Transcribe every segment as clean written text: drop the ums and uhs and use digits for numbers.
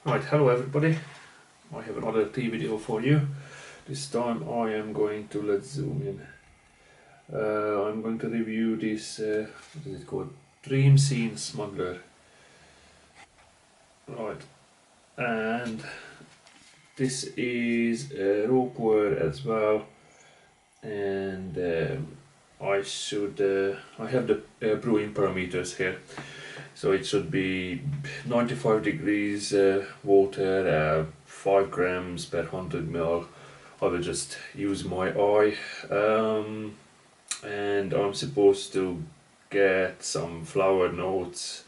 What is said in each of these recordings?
Right, hello everybody. I have another tea video for you. This time I am going to, let's zoom in. I'm going to review this, what is it called? Dream Scene Smuggler. Right, and this is a raw puerh as well. And I have the brewing parameters here. So it should be 95 degrees water, 5 grams per 100 ml. I will just use my eye, and I'm supposed to get some flower notes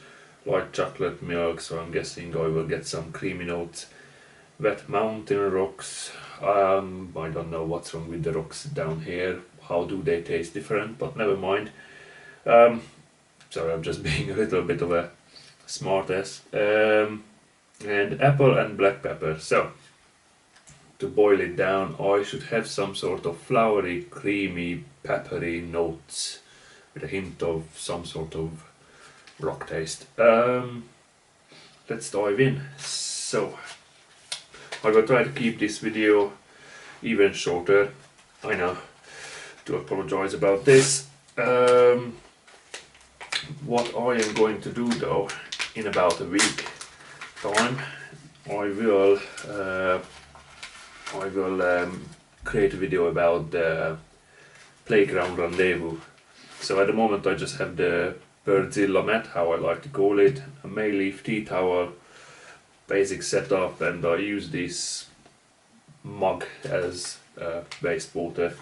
like chocolate milk, so I'm guessing I will get some creamy notes. Wet mountain rocks, I don't know what's wrong with the rocks down here, how do they taste different, but never mind. Sorry, I'm just being a little bit of a smartass. And apple and black pepper. So, to boil it down, I should have some sort of flowery, creamy, peppery notes with a hint of some sort of rock taste. Let's dive in. So, I will try to keep this video even shorter. I know, to apologize about this. What I am going to do though, in about a week time, I will create a video about the playground rendezvous. So at the moment I just have the Birdzilla mat, how I like to call it, a Mayleaf tea towel, basic setup, and I use this mug as wastewater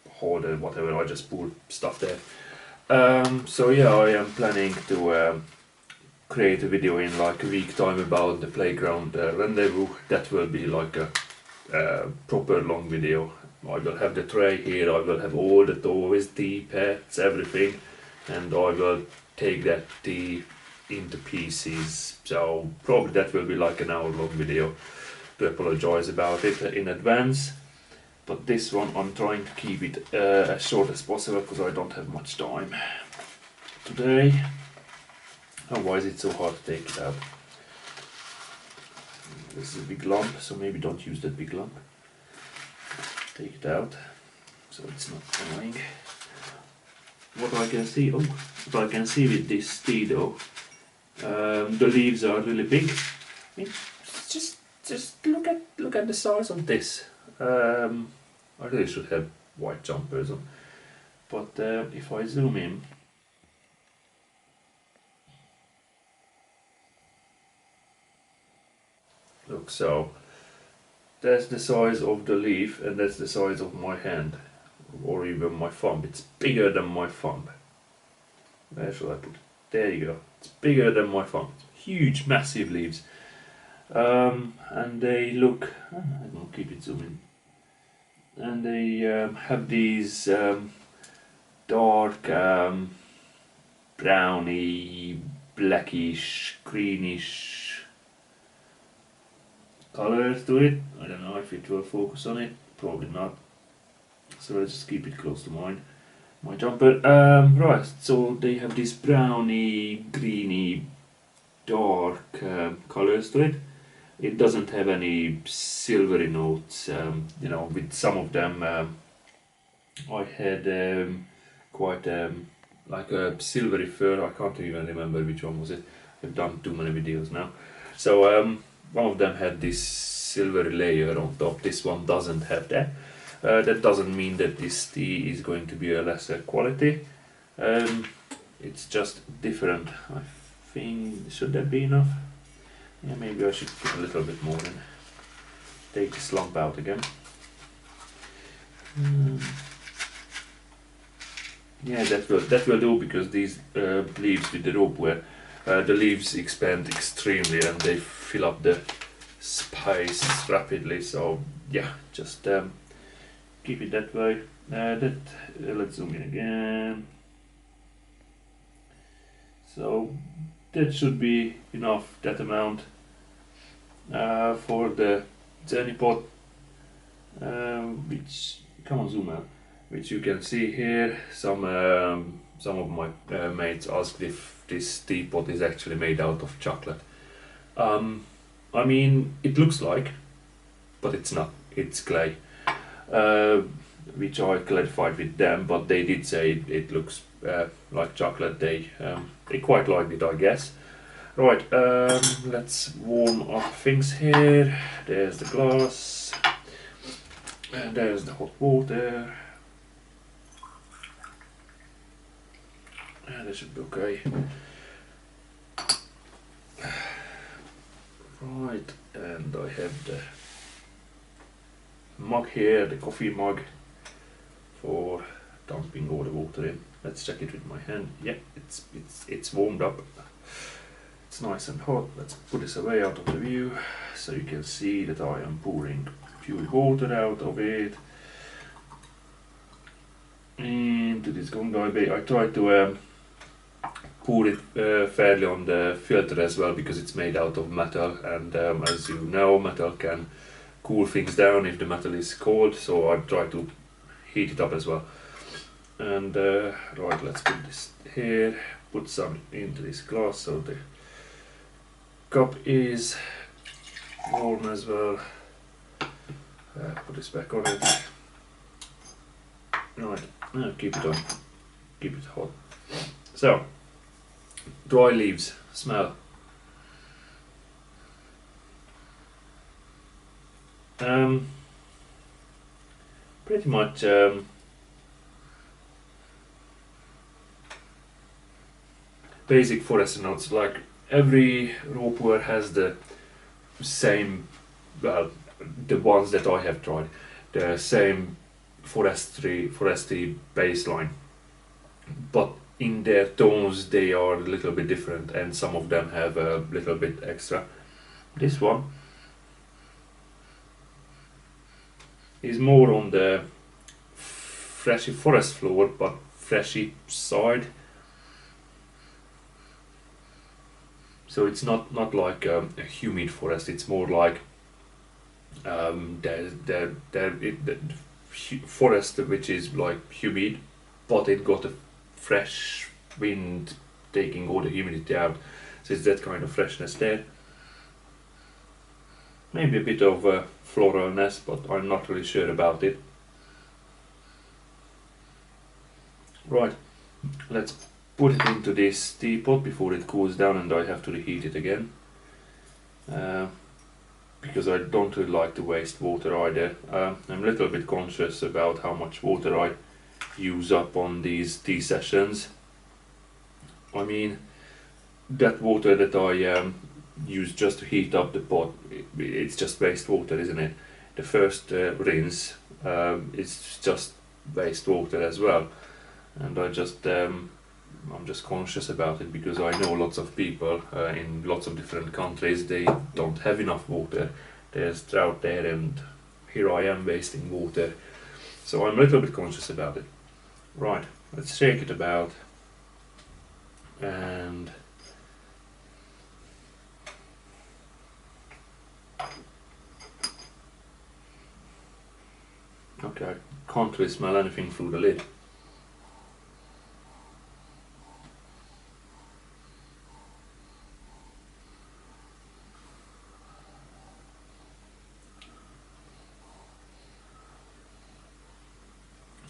holder, whatever. I just pour stuff there. So yeah, I am planning to create a video in like a week time about the playground rendezvous. That will be like a proper long video. I will have the tray here, I will have all the toys, tea pets, everything, and I will take that tea into pieces. So probably that will be like an hour long video. To apologize about it in advance. But this one I'm trying to keep it as short as possible because I don't have much time today. Otherwise it's so hard to take it out. This is a big lump, so maybe don't use that big lump. Take it out so it's not annoying. What I can see, what I can see with this tea though, the leaves are really big. I mean, just look at the size of this. I really should have white jumpers on, but if I zoom in, look, so that's the size of the leaf and that's the size of my hand, or even my thumb. It's bigger than my thumb. Where should I put it? There you go. It's bigger than my thumb. Huge, massive leaves. And they look, I'm going to keep it zooming, and they have these dark browny, blackish, greenish colors to it. I don't know if it will focus on it, probably not, so let's just keep it close to my jumper. Right, so they have these browny, greeny, dark colors to it. It doesn't have any silvery notes, you know, with some of them I had quite like a silvery fur. I can't even remember which one was it. I've done too many videos now. So one of them had this silvery layer on top. This one doesn't have that. That doesn't mean that this tea is going to be a lesser quality. It's just different. I think, should that be enough? Yeah, maybe I should put a little bit more in. Take this lump out again. Yeah, that will do, because these leaves with the rope where the leaves expand extremely and they fill up the space rapidly. So yeah, just keep it that way. Let's zoom in again. So that should be enough, that amount, for the journey pot, which, come on, zoom out, which you can see here. Some of my mates asked if this teapot is actually made out of chocolate. I mean, it looks like, but it's not. It's clay, uh, which I clarified with them, but they did say it looks like chocolate. They quite liked it, I guess. Right, let's warm up things here. There's the glass, and there's the hot water. And that should be okay. Right, and I have the mug here, the coffee mug, for dumping all the water in. Let's check it with my hand. Yeah, it's warmed up. It's nice and hot. Let's put this away out of the view so you can see that I am pouring pure water out of it into this gongdaibe. I tried to pour it fairly on the filter as well, because it's made out of metal, and as you know, metal can cool things down if the metal is cold, so I try to heat it up as well. And right, let's put this here, put some into this glass so the cup is warm as well. Put this back on it. Right, now keep it on, keep it hot. So, dry leaves, smell. Pretty much basic forest notes. Like every raw puerh has the same, well, the ones that I have tried, the same foresty baseline, but in their tones they are a little bit different, and some of them have a little bit extra. This one is more on the freshy forest floor, but freshy side. So it's not like a humid forest. It's more like the forest which is like humid, but it got a fresh wind taking all the humidity out. So it's that kind of freshness there. Maybe a bit of floralness, but I'm not really sure about it. Right, let's put it into this teapot before it cools down, and I have to reheat it again. Because I don't really like to waste water either. I'm a little bit conscious about how much water I use up on these tea sessions. I mean, that water that I use just to heat up the pot, it's just waste water, isn't it? The first rinse is just waste water as well, and I'm just conscious about it, because I know lots of people in lots of different countries, they don't have enough water. There's drought there, and here I am wasting water. So I'm a little bit conscious about it. Right, let's shake it about, and okay, I can't really smell anything through the lid.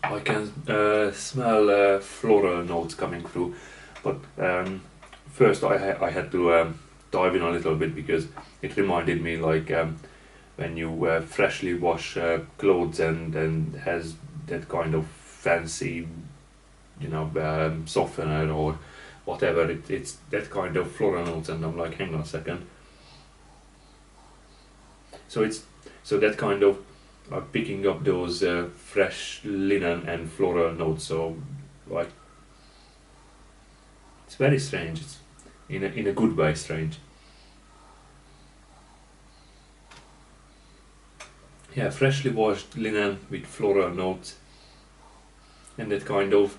I can smell floral notes coming through, but first I had to dive in a little bit, because it reminded me like when you freshly wash clothes and has that kind of fancy, softener or whatever. It's that kind of floral notes, and I'm like, hang on a second. So that kind of picking up those fresh linen and floral notes. So like, it's very strange. It's in a good way strange. Yeah, freshly washed linen with floral notes, and that kind of,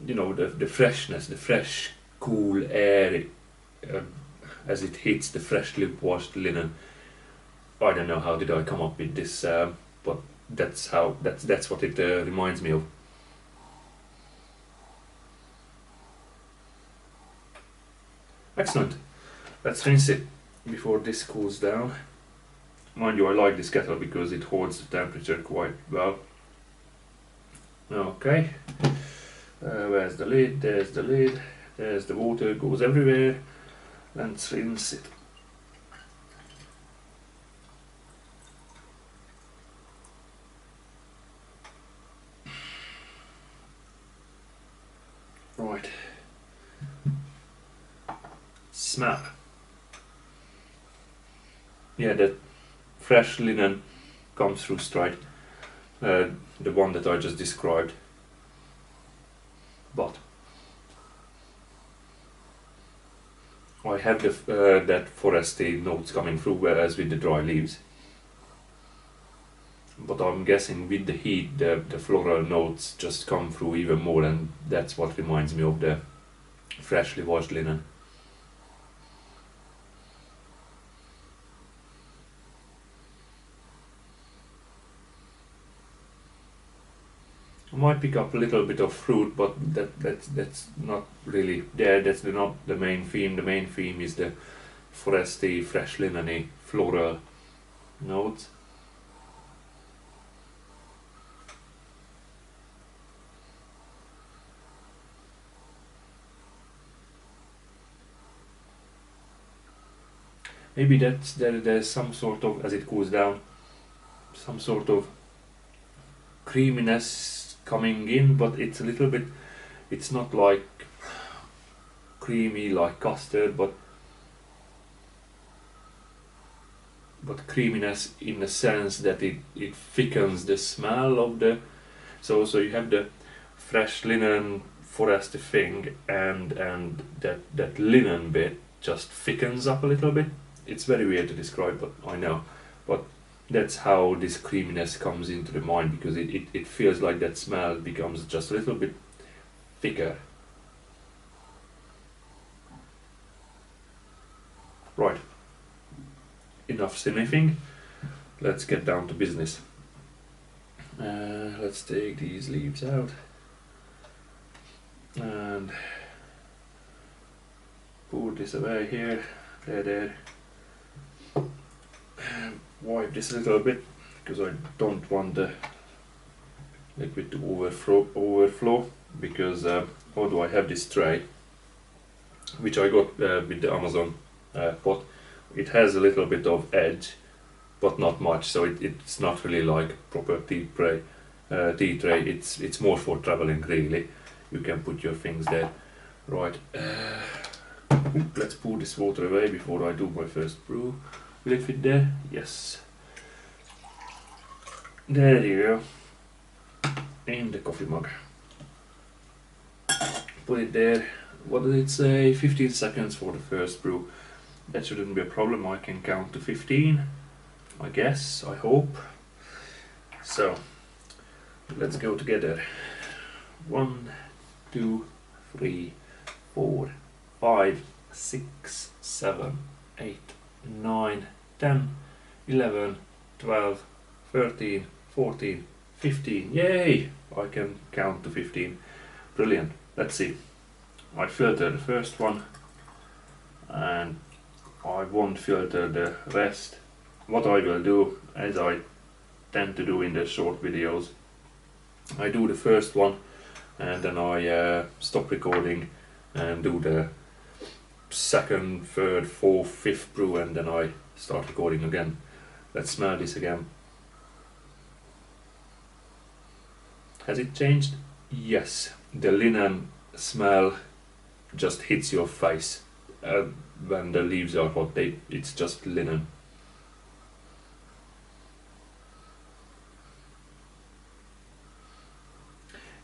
the freshness, the fresh, cool air uh, as it hits the freshly washed linen. I don't know how did I come up with this, but that's what it reminds me of. Excellent. Let's rinse it. before this cools down. Mind you, I like this kettle because it holds the temperature quite well. Okay, where's the lid? There's the lid. There's the water, goes everywhere. Let's rinse it. Right. Smell. Yeah, that fresh linen comes through straight. The one that I just described. But I have that foresty notes coming through, whereas with the dry leaves. But I'm guessing with the heat, the floral notes just come through even more, and that's what reminds me of the freshly washed linen. I might pick up a little bit of fruit, but that's not really there. That's not the main theme. The main theme is the foresty, fresh linen-y, floral notes. Maybe there's some sort of, as it cools down, some sort of creaminess coming in, but it's a little bit, it's not like creamy like custard, but creaminess in the sense that it thickens the smell of the, so you have the fresh linen foresty thing, and that linen bit just thickens up a little bit. It's very weird to describe, but I know. But that's how this creaminess comes into the mind, because it feels like that smell becomes just a little bit thicker. Right. Enough sniffing. Let's get down to business. Let's take these leaves out. And put this away here. There. Wipe this a little bit, because I don't want the liquid to overflow, because although I have this tray, which I got with the Amazon pot, it has a little bit of edge, but not much, so it's not really like proper tea tray. It's more for traveling, really. You can put your things there. Right, let's pour this water away before I do my first brew. Will it fit there? Yes. There you go. In the coffee mug. Put it there. What did it say? 15 seconds for the first brew. That shouldn't be a problem. I can count to 15. I guess. I hope. So, let's go together. 1, 2, 3, 4, 5, 6, 7, 8, 9, 10, 11, 12, 13, 14, 15. Yay! I can count to 15. Brilliant. Let's see. I filter the first one, and I won't filter the rest. What I will do, as I tend to do in the short videos, I do the first one, and then I stop recording and do the second, third, fourth, fifth brew, and then I start recording again. Let's smell this again. Has it changed? Yes. The linen smell just hits your face when the leaves are hot. It's just linen.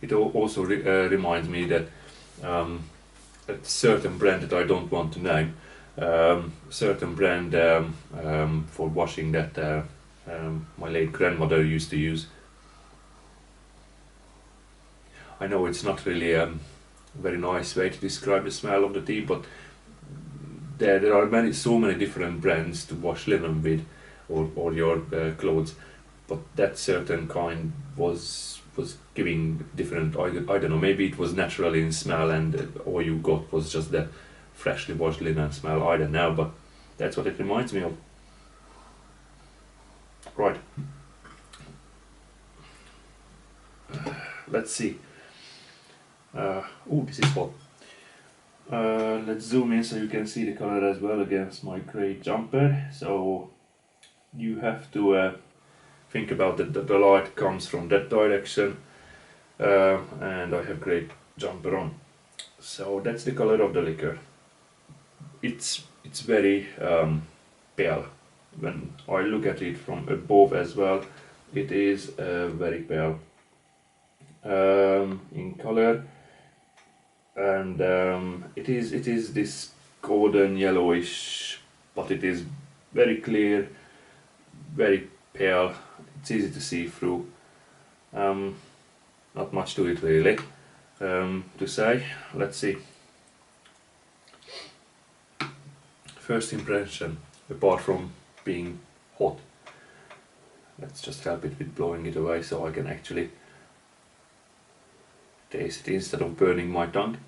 It also reminds me that a certain brand that I don't want to name, certain brand for washing that my late grandmother used to use. I know it's not really a very nice way to describe the smell of the tea, but there are so many different brands to wash linen with, or your clothes, but that certain kind was giving different, I don't know, maybe it was naturally in smell, and all you got was just the freshly washed linen smell, I don't know, but That's what it reminds me of. Right. Let's see. Oh, this is hot. Let's zoom in so you can see the color as well against my grey jumper. So you have to think about that the light comes from that direction, and I have grey jumper on. So that's the color of the liquor. It's very pale. When I look at it from above as well, it is very pale in color, and it is this golden yellowish, but it is very clear, very pale. It's easy to see through. Not much to it really to say. Let's see. First impression, apart from being hot. Let's just help it with blowing it away so I can actually taste it instead of burning my tongue.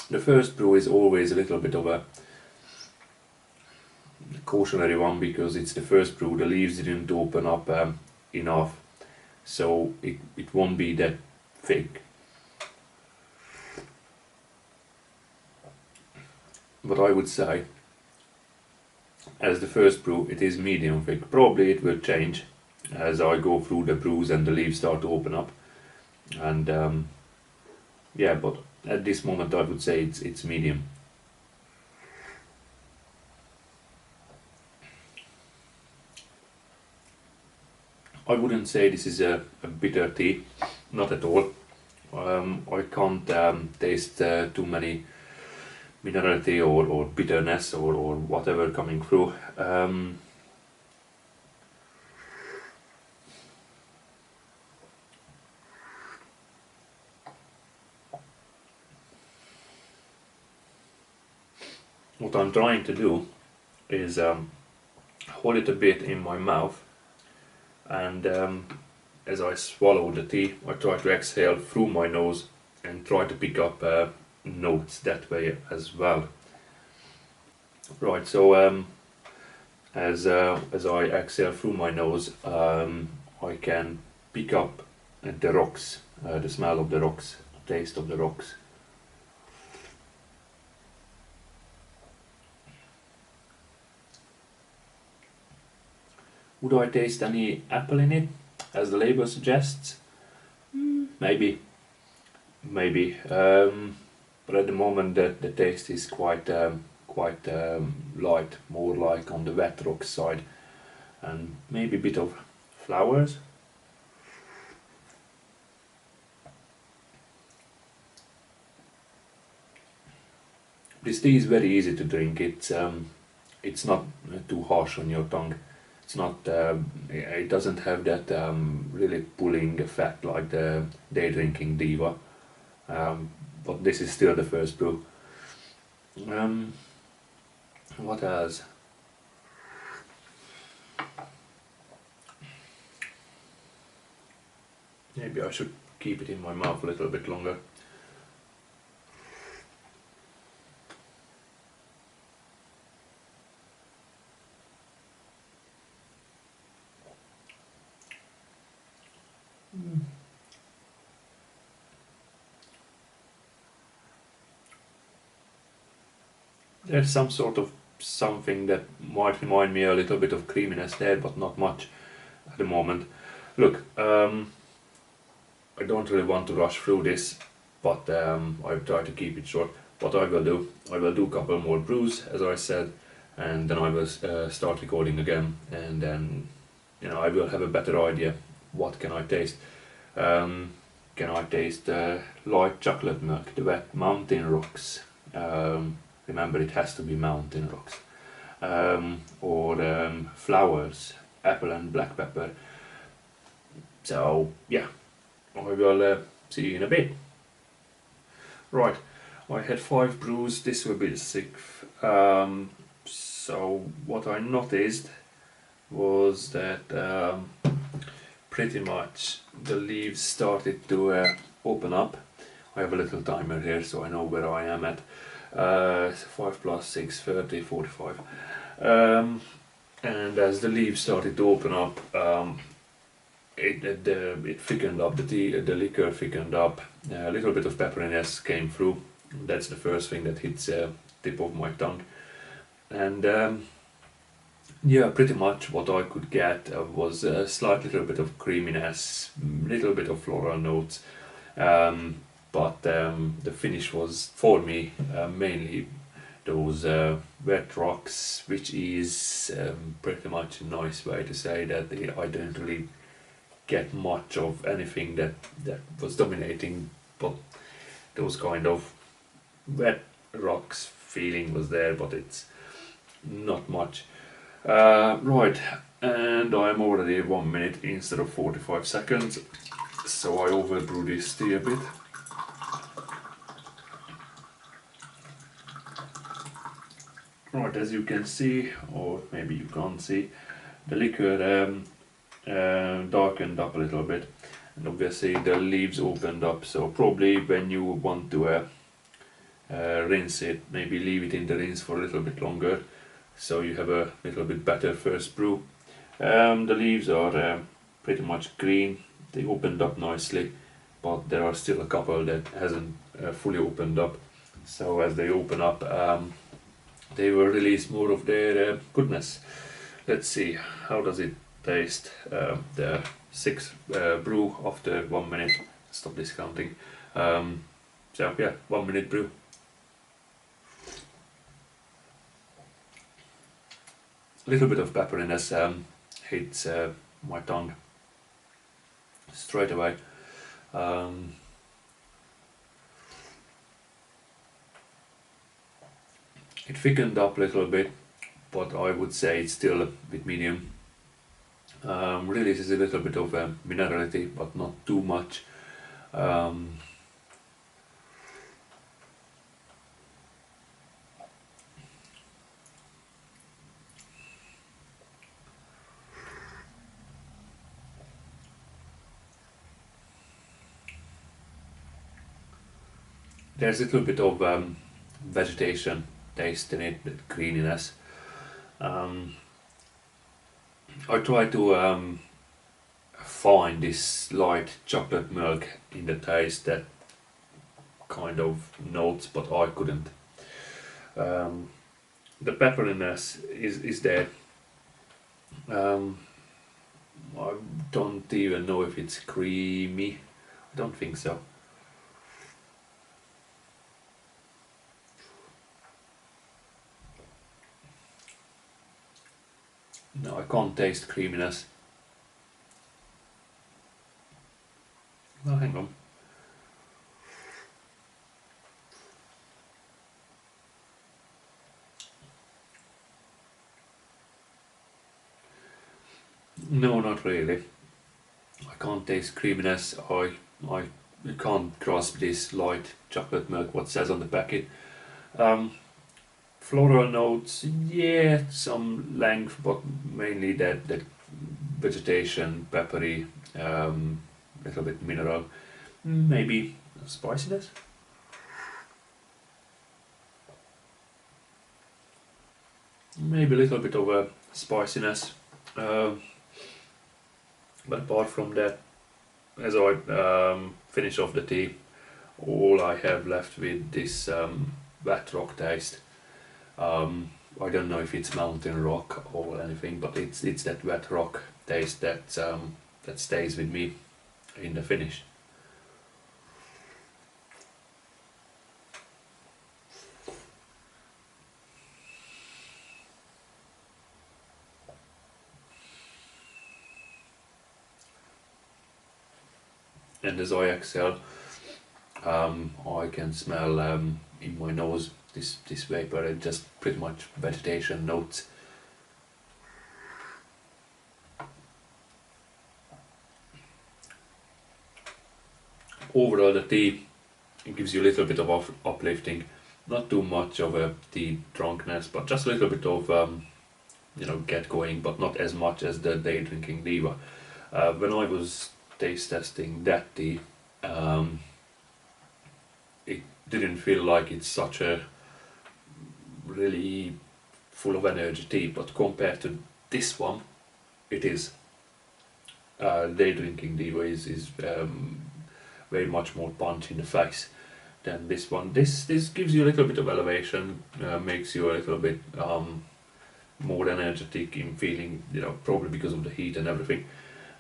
The first brew is always a little bit of a cautionary one because it's the first brew, the leaves didn't open up enough, so it won't be that thick. But I would say, as the first brew, it is medium thick. Probably it will change as I go through the brews and the leaves start to open up. And yeah, but at this moment I would say it's medium. I wouldn't say this is a bitter tea, not at all. I can't taste too many minerality or bitterness or whatever coming through. What I'm trying to do is hold it a bit in my mouth, and as I swallow the tea, I try to exhale through my nose and try to pick up notes that way as well. Right, so as I exhale through my nose, I can pick up the rocks, the smell of the rocks, taste of the rocks. Would I taste any apple in it, as the label suggests? Maybe. But at the moment the taste is quite light, more like on the wet rock side, and maybe a bit of flowers. This tea is very easy to drink. It's not too harsh on your tongue. It's not. It doesn't have that really pulling effect like the day drinking diva. But this is still the first brew. What else? Maybe I should keep it in my mouth a little bit longer. There's some sort of something that might remind me a little bit of creaminess there, but not much at the moment. Look, I don't really want to rush through this, but I'll try to keep it short. What I will do a couple more brews, as I said, and then I will start recording again, and then I will have a better idea what can I taste. Can I taste light chocolate milk, the wet mountain rocks? Remember, it has to be mountain rocks. Or flowers, apple and black pepper. So yeah, I will see you in a bit. Right, I had 5 brews, this will be the 6th. So what I noticed was that pretty much the leaves started to open up. I have a little timer here so I know where I am at. 5 plus 6, 30, 45. And as the leaves started to open up, it thickened up, the liquor thickened up, a little bit of pepperiness came through. That's the first thing that hits tip of my tongue. And yeah, pretty much what I could get was a slight little bit of creaminess, little bit of floral notes, but the finish was for me mainly those wet rocks, which is pretty much a nice way to say that I didn't really get much of anything that was dominating, but those kind of wet rocks feeling was there, but it's not much. Right, and I'm already 1 minute instead of 45 seconds, so I overbrew this tea a bit. Right, as you can see, or maybe you can't see, the liquor darkened up a little bit, and obviously the leaves opened up, so probably when you want to rinse it, maybe leave it in the rinse for a little bit longer, so you have a little bit better first brew. The leaves are pretty much green, they opened up nicely, but there are still a couple that hasn't fully opened up, so as they open up, they will release more of their goodness. Let's see, how does it taste? The 6th brew after 1 minute. Stop discounting. So yeah, 1 minute brew. A little bit of pepperiness hits my tongue straight away. It thickened up a little bit, but I would say it's still a bit medium. Releases a little bit of minerality, but not too much. There's a little bit of vegetation taste in it, the greeniness. I try to find this light chocolate milk in the taste, that kind of notes, but I couldn't. The pepperiness is there. I don't even know if it's creamy. I don't think so. No, I can't taste creaminess. Oh, hang on. No, not really. I can't taste creaminess. I can't grasp this light chocolate milk, what says on the packet. Floral notes, yeah, some length, but mainly that vegetation, peppery, little bit mineral, maybe spiciness. Maybe a little bit of a spiciness, but apart from that, as I finish off the tea, all I have left with this wet rock taste. I don't know if it's mountain rock or anything, but it's that wet rock taste that that stays with me in the finish. And as I exhale, I can smell in my nose this vapor, and just pretty much vegetation notes. Overall, the tea, it gives you a little bit of uplifting, not too much of a tea drunkenness, but just a little bit of get going, but not as much as the day drinking diva. When I was taste testing that tea, it didn't feel like it's such a really full of energy tea, but compared to this one, it is. Day drinking Diva is very much more punch in the face than this one. This gives you a little bit of elevation, makes you a little bit more energetic in feeling, you know, probably because of the heat and everything.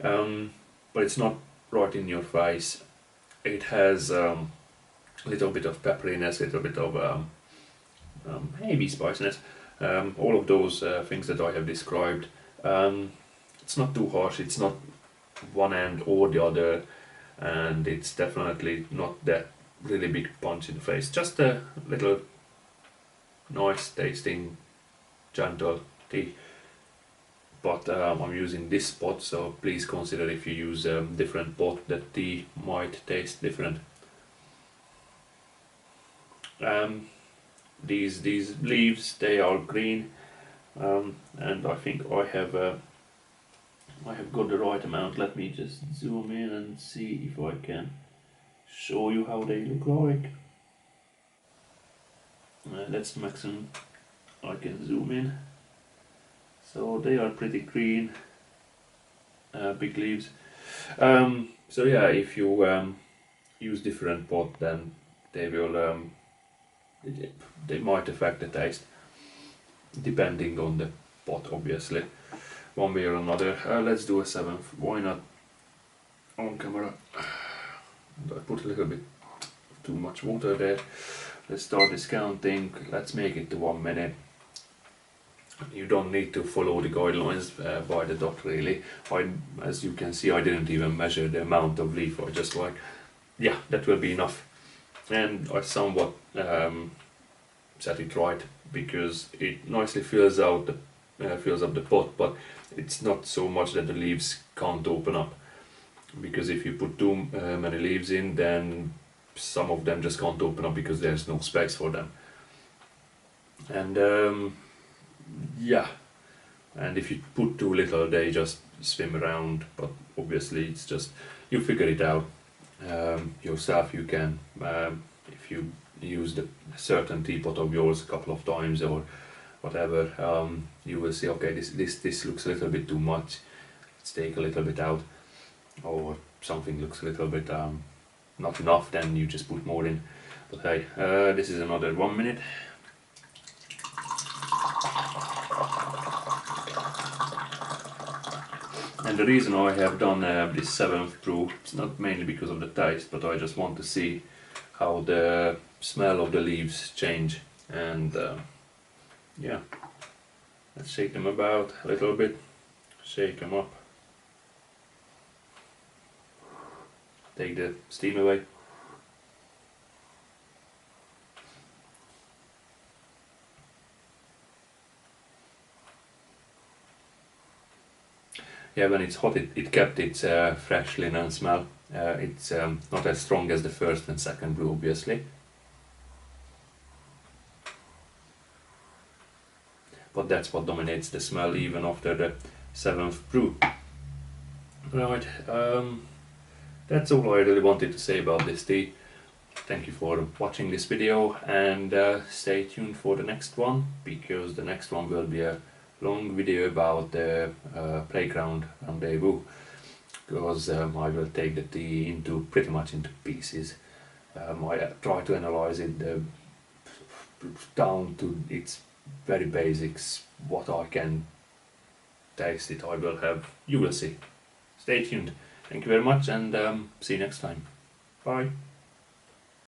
But it's not right in your face. It has a little bit of pepperiness, a little bit of maybe spiciness. All of those things that I have described. It's not too harsh. It's not one end or the other, and it's definitely not that really big punch in the face. Just a little nice tasting, gentle tea. But I'm using this pot, so please consider if you use a different pot that tea might taste different. These leaves, they are green, and I think I have got the right amount. Let me just zoom in and see if I can show you how they look like. That's the maximum I can zoom in. So they are pretty green, big leaves. So yeah, if you use different pot, then they will they might affect the taste, depending on the pot, obviously, one way or another. Let's do a 7th. Why not on camera? I put a little bit too much water there. Let's start discounting. Let's make it to 1 minute. You don't need to follow the guidelines by the dot, really. As you can see, I didn't even measure the amount of leaf. I just like, yeah, that will be enough. And I somewhat set it right, because it nicely fills up the pot, but it's not so much that the leaves can't open up. Because if you put too many leaves in, then some of them just can't open up because there's no space for them. And yeah, and if you put too little, they just swim around. But obviously, it's just, you figure it out yourself. You can, if you use the certain teapot of yours a couple of times or whatever, you will see, okay, this looks a little bit too much. Let's take a little bit out, or something looks a little bit not enough. Then you just put more in. But hey, this is another 1 minute. And the reason I have done this 7th brew, it's not mainly because of the taste, but I just want to see how the smell of the leaves change. And yeah, let's shake them about a little bit, shake them up, take the steam away. Yeah, when it's hot, it kept its fresh linen smell. It's not as strong as the 1st and 2nd brew, obviously. But that's what dominates the smell even after the 7th brew. Right, that's all I really wanted to say about this tea. Thank you for watching this video, and stay tuned for the next one, because the next one will be a long video about the playground rendezvous, because I will take the tea pretty much into pieces. I try to analyze it down to its very basics. What I can taste it, I will have, you will see. Stay tuned. Thank you very much, and see you next time. Bye.